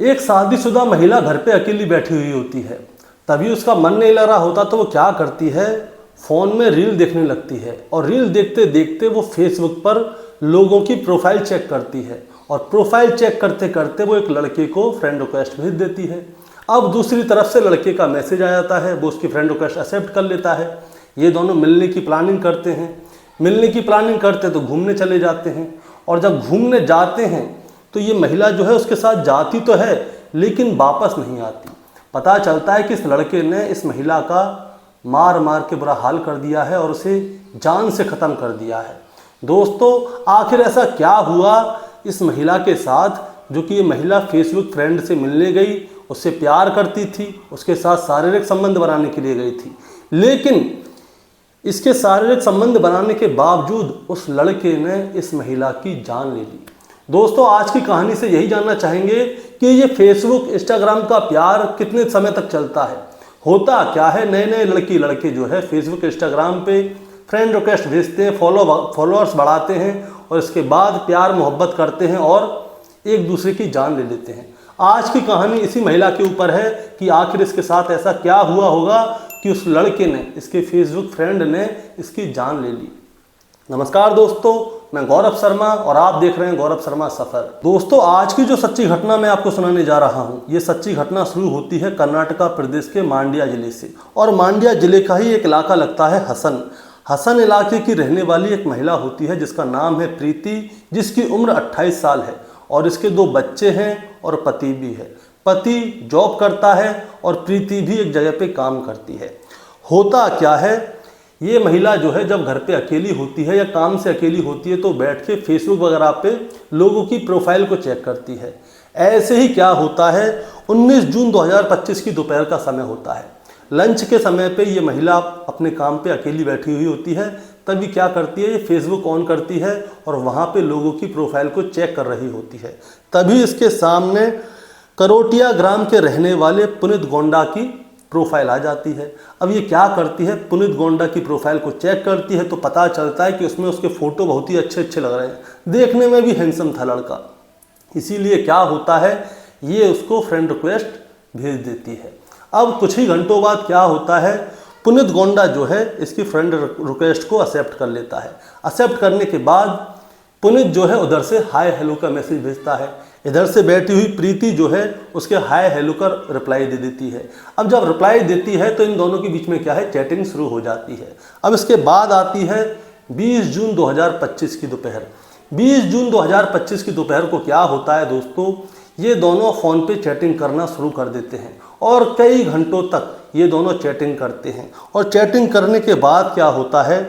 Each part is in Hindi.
एक शादीशुदा महिला घर पे अकेली बैठी हुई होती है। तभी उसका मन नहीं लग रहा होता तो वो क्या करती है, फ़ोन में रील देखने लगती है और रील देखते देखते वो फेसबुक पर लोगों की प्रोफाइल चेक करती है और प्रोफाइल चेक करते करते वो एक लड़के को फ्रेंड रिक्वेस्ट भेज देती है। अब दूसरी तरफ से लड़के का मैसेज आ जाता है, वो उसकी फ्रेंड रिक्वेस्ट एक्सेप्ट कर लेता है। ये दोनों मिलने की प्लानिंग करते हैं। मिलने की प्लानिंग करते तो घूमने चले जाते हैं और जब घूमने जाते हैं तो ये महिला जो है उसके साथ जाती तो है लेकिन वापस नहीं आती। पता चलता है कि इस लड़के ने इस महिला का मार मार के बुरा हाल कर दिया है और उसे जान से ख़त्म कर दिया है। दोस्तों, आखिर ऐसा क्या हुआ इस महिला के साथ, जो कि ये महिला फेसबुक फ्रेंड से मिलने गई, उससे प्यार करती थी, उसके साथ शारीरिक संबंध बनाने के लिए गई थी, लेकिन इसके शारीरिक संबंध बनाने के बावजूद उस लड़के ने इस महिला की जान ले ली। दोस्तों, आज की कहानी से यही जानना चाहेंगे कि ये फेसबुक इंस्टाग्राम का प्यार कितने समय तक चलता है, होता क्या है। नए नए लड़के जो है फेसबुक इंस्टाग्राम पे फ्रेंड रिक्वेस्ट भेजते हैं, फॉलोअर्स बढ़ाते हैं और इसके बाद प्यार मोहब्बत करते हैं और एक दूसरे की जान ले लेते हैं। आज की कहानी इसी महिला के ऊपर है कि आखिर इसके साथ ऐसा क्या हुआ होगा कि उस लड़के ने, इसके फेसबुक फ्रेंड ने इसकी जान ले ली। नमस्कार दोस्तों, मैं गौरव शर्मा और आप देख रहे हैं गौरव शर्मा सफ़र। दोस्तों, आज की जो सच्ची घटना मैं आपको सुनाने जा रहा हूं, ये सच्ची घटना शुरू होती है कर्नाटका प्रदेश के मांड्या जिले से और मांड्या जिले का ही एक इलाका लगता है हसन। हसन इलाके की रहने वाली एक महिला होती है जिसका नाम है प्रीति, जिसकी उम्र 28 साल है और इसके 2 बच्चे हैं और पति भी है। पति जॉब करता है और प्रीति भी एक जगह पे काम करती है। होता क्या है, ये महिला जो है जब घर पे अकेली होती है या काम से अकेली होती है तो बैठ के फेसबुक वगैरह पे लोगों की प्रोफाइल को चेक करती है। ऐसे ही क्या होता है, 19 जून 2025 की दोपहर का समय होता है। लंच के समय पे ये महिला अपने काम पे अकेली बैठी हुई होती है। तभी क्या करती है, ये फेसबुक ऑन करती है और वहाँ पे लोगों की प्रोफाइल को चेक कर रही होती है। तभी इसके सामने करोटिया ग्राम के रहने वाले पुनीत गोंडा की प्रोफाइल आ जाती है। अब ये क्या करती है, पुनीत गोंडा की प्रोफाइल को चेक करती है तो पता चलता है कि उसमें उसके फ़ोटो बहुत ही अच्छे लग रहे हैं, देखने में भी हैंडसम था लड़का। इसीलिए क्या होता है, ये उसको फ्रेंड रिक्वेस्ट भेज देती है। अब कुछ ही घंटों बाद क्या होता है, पुनीत गोंडा जो है इसकी फ्रेंड रिक्वेस्ट को एक्सेप्ट कर लेता है। एक्सेप्ट करने के बाद पुनीत जो है उधर से हाय हेलो का मैसेज भेजता है। इधर से बैठी हुई प्रीति जो है उसके हाय हेलो का रिप्लाई दे देती है। अब जब रिप्लाई देती है तो इन दोनों के बीच में क्या है, चैटिंग शुरू हो जाती है। अब इसके बाद आती है 20 जून 2025 की दोपहर। 20 जून 2025 की दोपहर को क्या होता है दोस्तों, ये दोनों फ़ोन पे चैटिंग करना शुरू कर देते हैं और कई घंटों तक ये दोनों चैटिंग करते हैं। और चैटिंग करने के बाद क्या होता है,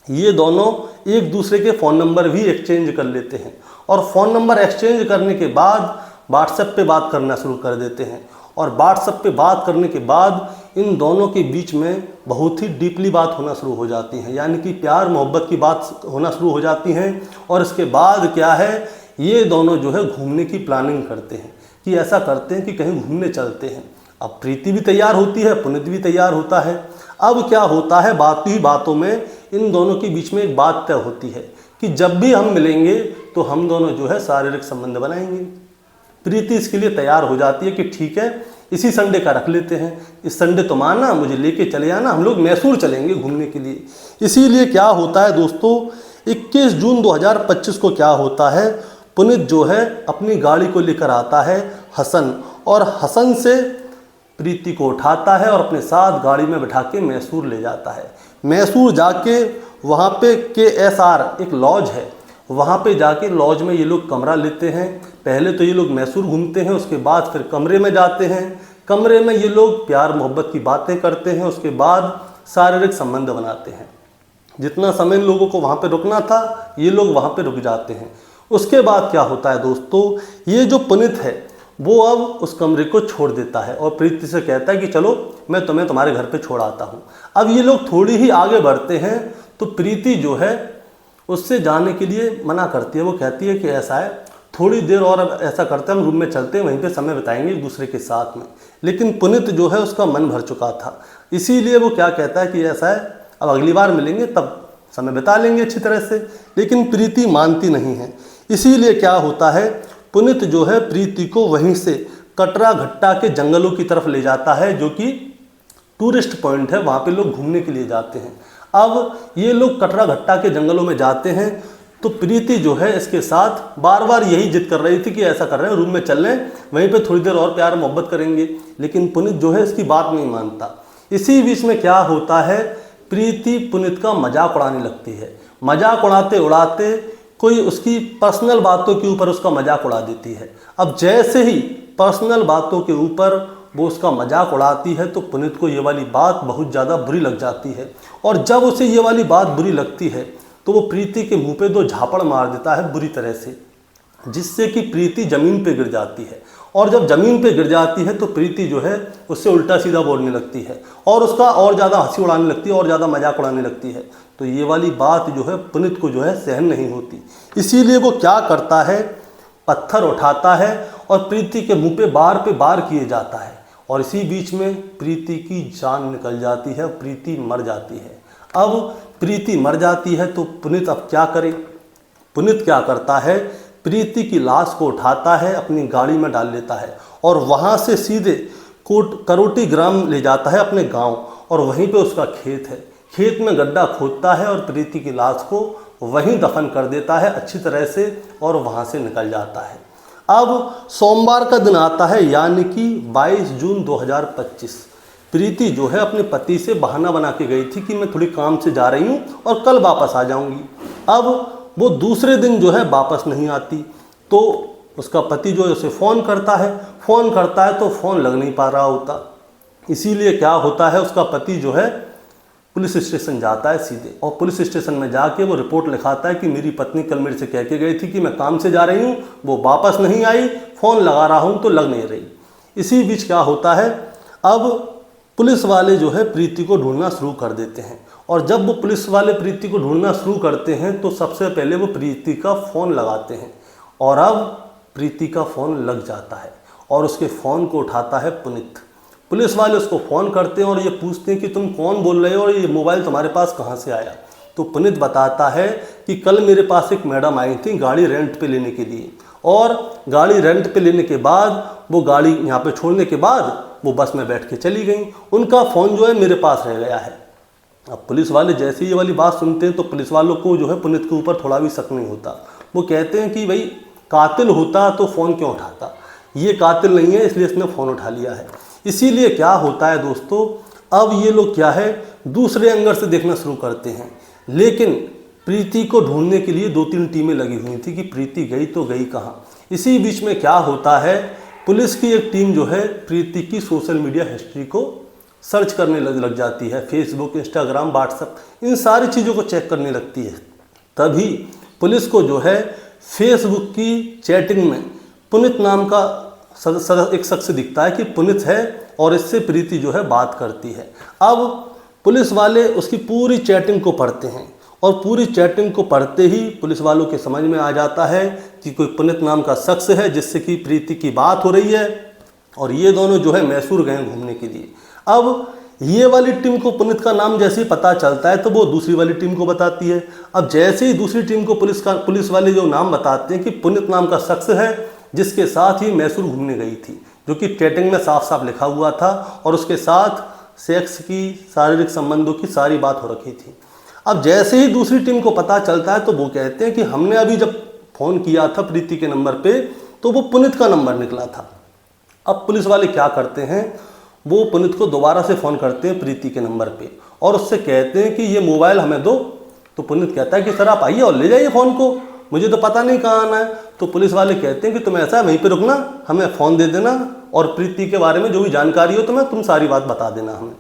ये दोनों एक दूसरे के फ़ोन नंबर भी एक्सचेंज कर लेते हैं और फ़ोन नंबर एक्सचेंज करने के बाद व्हाट्सएप पे बात करना शुरू कर देते हैं। और व्हाट्सएप पे बात करने के बाद इन दोनों के बीच में बहुत ही डीपली बात होना शुरू हो जाती है, यानी कि प्यार मोहब्बत की बात होना शुरू हो जाती हैं। और इसके बाद क्या है, ये दोनों जो है घूमने की प्लानिंग करते हैं कि ऐसा करते हैं कि कहीं घूमने चलते हैं। अब प्रीति भी तैयार होती है, पुनीत भी तैयार होता है। अब क्या होता है, बातों में इन दोनों के बीच में एक बात तय होती है कि जब भी हम मिलेंगे तो हम दोनों जो है शारीरिक संबंध बनाएंगे। प्रीति इसके लिए तैयार हो जाती है कि ठीक है, इसी संडे का रख लेते हैं, इस संडे तुम आना, मुझे लेके चले आना, हम लोग मैसूर चलेंगे घूमने के लिए। इसीलिए क्या होता है दोस्तों, 21 जून 2025 को क्या होता है, पुनीत जो है अपनी गाड़ी को लेकर आता है हसन और हसन से प्रीति को उठाता है और अपने साथ गाड़ी में बैठा के मैसूर ले जाता है। मैसूर जाके वहाँ पे KSR एक लॉज है, वहाँ पे जाके लॉज में ये लोग कमरा लेते हैं। पहले तो ये लोग मैसूर घूमते हैं, उसके बाद फिर कमरे में जाते हैं। कमरे में ये लोग प्यार मोहब्बत की बातें करते हैं, उसके बाद शारीरिक संबंध बनाते हैं। जितना समय इन लोगों को वहाँ पे रुकना था ये लोग वहाँ पे रुक जाते हैं। उसके बाद क्या होता है दोस्तों, ये जो पुनीत है वो अब उस कमरे को छोड़ देता है और प्रीति से कहता है कि चलो मैं तुम्हें तुम्हारे घर पे छोड़ आता हूँ। अब ये लोग थोड़ी ही आगे बढ़ते हैं तो प्रीति जो है उससे जाने के लिए मना करती है। वो कहती है कि ऐसा है, थोड़ी देर और अब ऐसा करते हैं, हम रूम में चलते हैं, वहीं पे समय बिताएंगे एक दूसरे के साथ में। लेकिन पुनीत जो है उसका मन भर चुका था, इसीलिए वो क्या कहता है कि ऐसा है, अब अगली बार मिलेंगे तब समय बिता लेंगे अच्छी तरह से। लेकिन प्रीति मानती नहीं है। इसीलिए क्या होता है, पुनीत जो है प्रीति को वहीं से कटरा घट्टा के जंगलों की तरफ ले जाता है, जो कि टूरिस्ट पॉइंट है, वहाँ पे लोग घूमने के लिए जाते हैं। अब ये लोग कटरा घट्टा के जंगलों में जाते हैं तो प्रीति जो है इसके साथ बार बार यही जिद कर रही थी कि ऐसा कर रहे हैं, रूम में चल रहे हैं, वहीं पे थोड़ी देर और प्यार मोहब्बत करेंगे, लेकिन पुनीत जो है इसकी बात नहीं मानता। इसी बीच में क्या होता है, प्रीति पुनीत का मजाक उड़ाने लगती है। मजाक उड़ाते उड़ाते कोई उसकी पर्सनल बातों के ऊपर उसका मजाक उड़ा देती है। अब जैसे ही पर्सनल बातों के ऊपर वो उसका मजाक उड़ाती है तो पुनीत को ये वाली बात बहुत ज़्यादा बुरी लग जाती है, और जब उसे ये वाली बात बुरी लगती है तो वो प्रीति के मुंह पे 2 झापड़ मार देता है बुरी तरह से, जिससे कि प्रीति ज़मीन पे गिर जाती है। और जब ज़मीन पे गिर जाती है तो प्रीति जो है उससे उल्टा सीधा बोलने लगती है और उसका और ज़्यादा हंसी उड़ाने लगती है और ज़्यादा मजाक उड़ाने लगती है। तो ये वाली बात जो है पुनीत को जो है सहन नहीं होती, इसीलिए वो क्या करता है, पत्थर उठाता है और प्रीति के मुंह पे बार किए जाता है, और इसी बीच में प्रीति की जान निकल जाती है, प्रीति मर जाती है। अब प्रीति मर जाती है तो पुनीत अब क्या करे। पुनीत क्या करता है, प्रीति की लाश को उठाता है, अपनी गाड़ी में डाल लेता है और वहाँ से सीधे करोटी ग्राम ले जाता है अपने गांव, और वहीं पे उसका खेत है। खेत में गड्ढा खोदता है और प्रीति की लाश को वहीं दफन कर देता है अच्छी तरह से, और वहाँ से निकल जाता है। अब सोमवार का दिन आता है, यानी कि 22 जून 2025। प्रीति जो है अपने पति से बहाना बना के गई थी कि मैं थोड़ी काम से जा रही हूँ और कल वापस आ जाऊँगी। अब वो दूसरे दिन जो है वापस नहीं आती, तो उसका पति जो है उसे फ़ोन करता है तो फ़ोन लग नहीं पा रहा होता। इसीलिए क्या होता है, उसका पति जो है पुलिस स्टेशन जाता है सीधे, और पुलिस स्टेशन में जाके वो रिपोर्ट लिखाता है कि मेरी पत्नी कल मेरे से कह के गई थी कि मैं काम से जा रही हूँ, वो वापस नहीं आई, फ़ोन लगा रहा हूँ तो लग नहीं रही। इसी बीच क्या होता है, अब पुलिस वाले जो है प्रीति को ढूंढना शुरू कर देते हैं, और जब वो पुलिस वाले प्रीति को ढूंढना शुरू करते हैं तो सबसे पहले वो प्रीति का फ़ोन लगाते हैं, और अब प्रीति का फ़ोन लग जाता है और उसके फ़ोन को उठाता है पुनीत। पुलिस वाले उसको फ़ोन करते हैं और ये पूछते हैं कि तुम कौन बोल रहे हो और ये मोबाइल तुम्हारे पास कहाँ से आया। तो पुनीत बताता है कि कल मेरे पास एक मैडम आई थी गाड़ी रेंट पे लेने के लिए, और गाड़ी रेंट पे लेने के बाद वो गाड़ी यहाँ पे छोड़ने के बाद वो बस में बैठ के चली गई, उनका फ़ोन जो है मेरे पास रह गया है। अब पुलिस वाले जैसे ये वाली बात सुनते हैं तो पुलिस वालों को जो है पुनीत के ऊपर थोड़ा भी शक नहीं होता। वो कहते हैं कि भाई कातिल होता तो फ़ोन क्यों उठाता, ये कातिल नहीं है इसलिए इसने फ़ोन उठा लिया है। इसीलिए क्या होता है दोस्तों, अब ये लोग क्या है दूसरे एंगल से देखना शुरू करते हैं, लेकिन प्रीति को ढूंढने के लिए 2-3 टीमें लगी हुई थी कि प्रीति गई तो गई कहाँ। इसी बीच में क्या होता है, पुलिस की एक टीम जो है प्रीति की सोशल मीडिया हिस्ट्री को सर्च करने लग जाती है, फेसबुक, इंस्टाग्राम, व्हाट्सएप, इन सारी चीज़ों को चेक करने लगती है। तभी पुलिस को जो है फेसबुक की चैटिंग में पुनीत नाम का एक शख्स दिखता है कि पुनीत है, और इससे प्रीति जो है बात करती है। अब पुलिस वाले उसकी पूरी चैटिंग को पढ़ते हैं, और पूरी चैटिंग को पढ़ते ही पुलिस वालों के समझ में आ जाता है कि कोई पुनीत नाम का शख्स है जिससे कि प्रीति की बात हो रही है, और ये दोनों जो है मैसूर गए घूमने के लिए। अब ये वाली टीम को पुनीत का नाम जैसे ही पता चलता है तो वो दूसरी वाली टीम को बताती है। अब जैसे ही दूसरी टीम को पुलिस वाले जो नाम बताते हैं कि पुनीत नाम का शख्स है जिसके साथ ही मैसूर घूमने गई थी, जो कि चैटिंग में साफ साफ लिखा हुआ था, और उसके साथ सेक्स की, शारीरिक संबंधों की सारी बात हो रखी थी। अब जैसे ही दूसरी टीम को पता चलता है तो वो कहते हैं कि हमने अभी जब फ़ोन किया था प्रीति के नंबर पे तो वो पुनीत का नंबर निकला था। अब पुलिस वाले क्या करते हैं, वो पुनीत को दोबारा से फ़ोन करते हैं प्रीति के नंबर पे, और उससे कहते हैं कि ये मोबाइल हमें दो। तो पुनीत कहता है कि सर आप आइए और ले जाइए फ़ोन को, मुझे तो पता नहीं कहाँ आना है। तो पुलिस वाले कहते हैं कि तुम ऐसा वहीं पे रुकना, हमें फ़ोन दे देना, और प्रीति के बारे में जो भी जानकारी हो तुम्हें, तुम सारी बात बता देना हमें।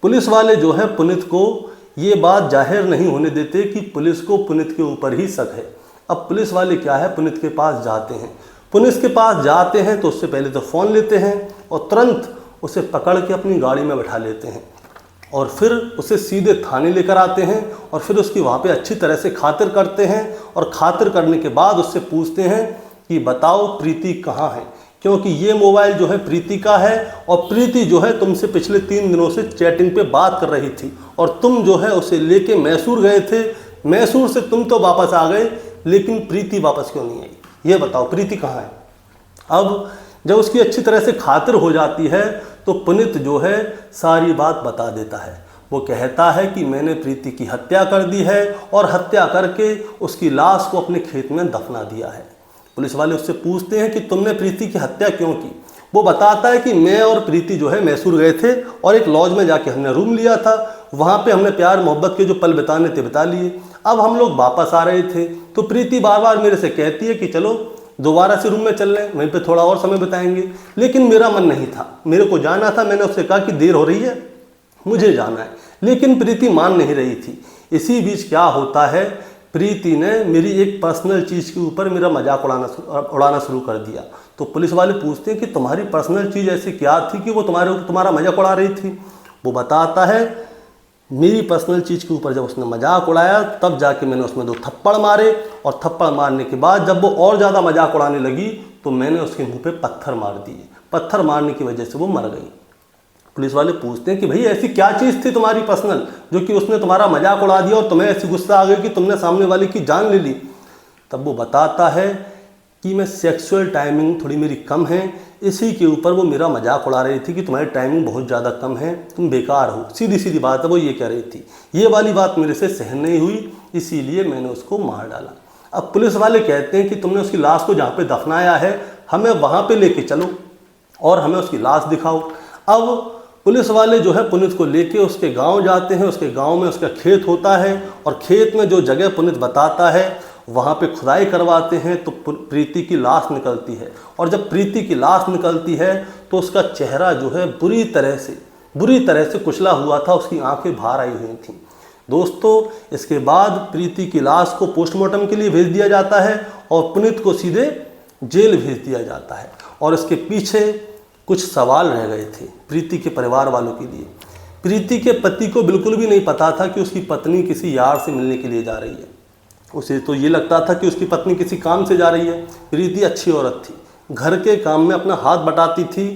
पुलिस वाले जो है पुनीत को ये बात जाहिर नहीं होने देते कि पुलिस को पुनीत के ऊपर ही शक है। अब पुलिस वाले क्या है पुनीत के पास जाते हैं। पुलिस के पास जाते हैं तो उससे पहले तो फ़ोन लेते हैं और तुरंत उसे पकड़ के अपनी गाड़ी में बैठा लेते हैं, और फिर उसे सीधे थाने लेकर आते हैं, और फिर उसकी वहाँ पे अच्छी तरह से खातिर करते हैं, और खातिर करने के बाद उससे पूछते हैं कि बताओ प्रीति कहाँ है, क्योंकि ये मोबाइल जो है प्रीति का है, और प्रीति जो है तुमसे पिछले 3 दिनों से चैटिंग पे बात कर रही थी, और तुम जो है उसे लेके मैसूर गए थे, मैसूर से तुम तो वापस आ गए, लेकिन प्रीति वापस क्यों नहीं आई, ये बताओ प्रीति कहाँ है। अब जब उसकी अच्छी तरह से खातिर हो जाती है तो पुनीत जो है सारी बात बता देता है। वो कहता है कि मैंने प्रीति की हत्या कर दी है और हत्या करके उसकी लाश को अपने खेत में दफना दिया है। पुलिस वाले उससे पूछते हैं कि तुमने प्रीति की हत्या क्यों की। वो बताता है कि मैं और प्रीति जो है मैसूर गए थे और एक लॉज में जाके हमने रूम लिया था, वहाँ पे हमने प्यार मोहब्बत के जो पल बिताने थे बिता लिए। अब हम लोग वापस आ रहे थे तो प्रीति बार बार मेरे से कहती है कि चलो दोबारा से रूम में चल रहे हैं, वहीं पे थोड़ा और समय बिताएंगे, लेकिन मेरा मन नहीं था, मेरे को जाना था। मैंने उससे कहा कि देर हो रही है, मुझे जाना है, लेकिन प्रीति मान नहीं रही थी। इसी बीच क्या होता है, प्रीति ने मेरी एक पर्सनल चीज़ के ऊपर मेरा मजाक उड़ाना शुरू कर दिया। तो पुलिस वाले पूछते हैं कि तुम्हारी पर्सनल चीज़ ऐसी क्या थी कि वो तुम्हारा मजाक उड़ा रही थी। वो बताता है मेरी पर्सनल चीज़ के ऊपर जब उसने मजाक उड़ाया तब जाके मैंने उसमें 2 थप्पड़ मारे, और थप्पड़ मारने के बाद जब वो और ज़्यादा मजाक उड़ाने लगी तो मैंने उसके मुंह पे पत्थर मार दिए। पत्थर मारने की वजह से वो मर गई। पुलिस वाले पूछते हैं कि भाई ऐसी क्या चीज़ थी तुम्हारी पर्सनल जो कि उसने तुम्हारा मजाक उड़ा दिया और तुम्हें ऐसी गुस्सा आ गई कि तुमने सामने वाले की जान ले ली। तब वो बताता है कि मैं सेक्सुअल टाइमिंग थोड़ी मेरी कम है, इसी के ऊपर वो मेरा मजाक उड़ा रही थी कि तुम्हारी टाइमिंग बहुत ज़्यादा कम है, तुम बेकार हो। सीधी सीधी बात है, वो ये कह रही थी। ये वाली बात मेरे से सहन नहीं हुई, इसीलिए मैंने उसको मार डाला। अब पुलिस वाले कहते हैं कि तुमने उसकी लाश को जहाँ पे दफनाया है हमें वहाँ पे लेके चलो और हमें उसकी लाश दिखाओ। अब पुलिस वाले जो है पुनीत को लेके उसके गांव जाते हैं। उसके गांव में उसका खेत होता है और खेत में जो जगह पुनीत बताता है वहाँ पे खुदाई करवाते हैं तो प्रीति की लाश निकलती है। और जब प्रीति की लाश निकलती है तो उसका चेहरा जो है बुरी तरह से कुचला हुआ था, उसकी आंखें बाहर आई हुई थी। दोस्तों, इसके बाद प्रीति की लाश को पोस्टमार्टम के लिए भेज दिया जाता है और पुनीत को सीधे जेल भेज दिया जाता है। और इसके पीछे कुछ सवाल रह गए थे प्रीति के परिवार वालों के लिए। प्रीति के पति को बिल्कुल भी नहीं पता था कि उसकी पत्नी किसी यार से मिलने के लिए जा रही है। उसे तो ये लगता था कि उसकी पत्नी किसी काम से जा रही है। प्रीति अच्छी औरत थी, घर के काम में अपना हाथ बटाती थी,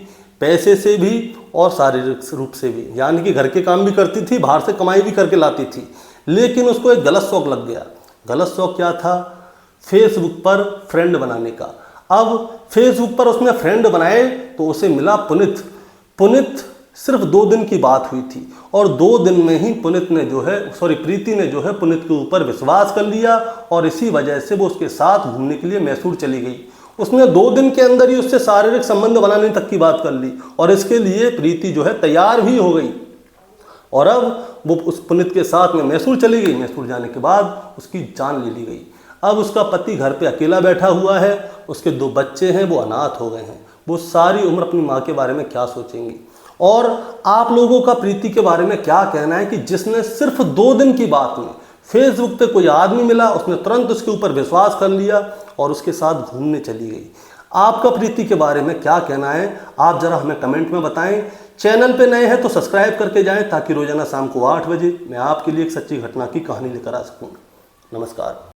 पैसे से भी और शारीरिक रूप से भी, यानी कि घर के काम भी करती थी, बाहर से कमाई भी करके लाती थी। लेकिन उसको एक गलत शौक लग गया। गलत शौक क्या था? फेसबुक पर फ्रेंड बनाने का। अब फेसबुक पर उसने फ्रेंड बनाए तो उसे मिला पुनीत। सिर्फ 2 दिन की बात हुई थी और 2 दिन में ही प्रीति ने जो है पुनीत के ऊपर विश्वास कर लिया और इसी वजह से वो उसके साथ घूमने के लिए मैसूर चली गई। उसने 2 दिन के अंदर ही उससे शारीरिक संबंध बनाने तक की बात कर ली और इसके लिए प्रीति जो है तैयार भी हो गई। और अब वो उस पुनीत के साथ में मैसूर चली गई। मैसूर जाने के बाद उसकी जान ले ली गई। अब उसका पति घर पे अकेला बैठा हुआ है, उसके 2 बच्चे हैं, वो अनाथ हो गए हैं। वो सारी उम्र अपनी माँ के बारे में क्या सोचेंगी? और आप लोगों का प्रीति के बारे में क्या कहना है कि जिसने सिर्फ 2 दिन की बात में फेसबुक पे कोई आदमी मिला, उसने तुरंत उसके ऊपर विश्वास कर लिया और उसके साथ घूमने चली गई। आपका प्रीति के बारे में क्या कहना है? आप जरा हमें कमेंट में बताएं। चैनल पे नए हैं तो सब्सक्राइब करके जाएं ताकि रोजाना शाम को 8 बजे मैं आपके लिए एक सच्ची घटना की कहानी लेकर आ सकूं। नमस्कार।